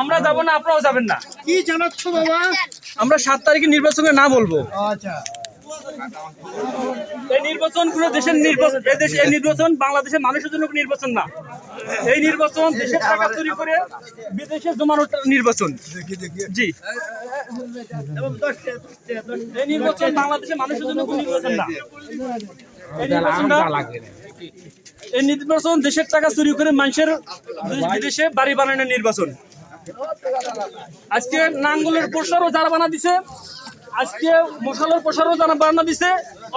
আমরা যাব না, আপনারাও যাবেন না। কি জানাচ্ছ বাবা? আমরা 7 তারিখে নির্বাচনে না বলবো। আচ্ছা, এই নির্বাচন কোন দেশের নির্বাচন, এই নির্বাচন বাংলাদেশের মানুষের জন্য কোনো নির্বাচন না। এই নির্বাচন দেশের টাকা চুরি করে বিদেশে জমানোর নির্বাচন। জি, এই নির্বাচন বাংলাদেশের মানুষের জন্য কোনো নির্বাচন না। এই নির্বাচন দেশের টাকা চুরি করে মানুষের বিদেশে বাড়ি বানানোর নির্বাচন। আজকে নাঙ্গলের পোস্টারও যারা বানা দিছে, আজকে মশালের পোস্টারও যারা বানা দিছে,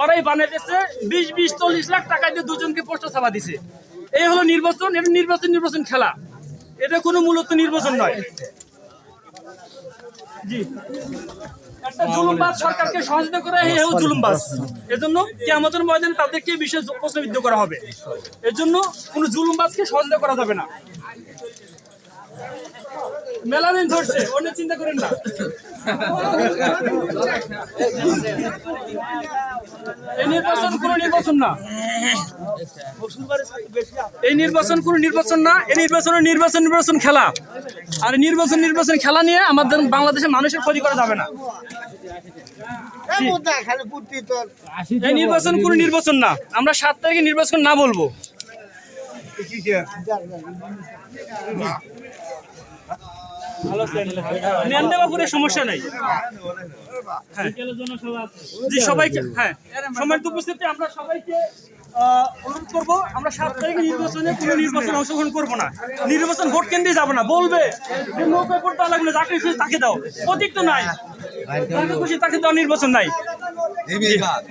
ওরাই বানাইতেছে 20-40 লাখ টাকা দিয়ে দুজনকে পোস্টার ছাপা দিছে। এই হলো নির্বাচন। এটা নির্বাচন খেলা, এটা কোনো মূলত নির্বাচন নয়। জি, একটা জুলুমবাজ সরকারকে সহযোগিতা করে এই হলো জুলুমবাজ। এজন্য কিয়ামতের ময়দানে তাদেরকে বিশেষ প্রশ্নবিদ্ধ করা হবে। এর জন্য কোনো জুলুমবাজকে সহযোগিতা করা যাবে না। মেলাদিন ধরছে, অন্য চিন্তা করেন না। এই নির্বাচন কোনো নির্বাচন না। এই নির্বাচন কোনো নির্বাচন না। এই নির্বাচন খেলা। আর নির্বাচন খেলা নিয়ে আমাদের বাংলাদেশের মানুষের ক্ষতি করা যাবে না। এই নির্বাচন কোনো নির্বাচন না। আমরা 7 তারিখে নির্বাচন না বলবো। সমস্যা নাই। জি, সবাইকে হ্যাঁ সম্মানিত উপস্থিতি, আমরা সবাইকে অনুরোধ করবো, আমরা 7 তারিখে নির্বাচনে কোনো নির্বাচনে অংশগ্রহণ করবো না। নির্বাচন ভোট কেন্দ্রে যাবো না। বলবে যে নৌকায় ভোট দেওয়া লাগবে, যাকে খুশি তাকে দাও, প্রতীক তো নাই, যাকে খুশি তাকে দাও, নির্বাচন নাই।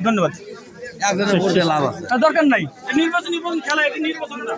ধন্যবাদ। দরকার নাই। নির্বাচন খেলা, এটা নির্বাচন না।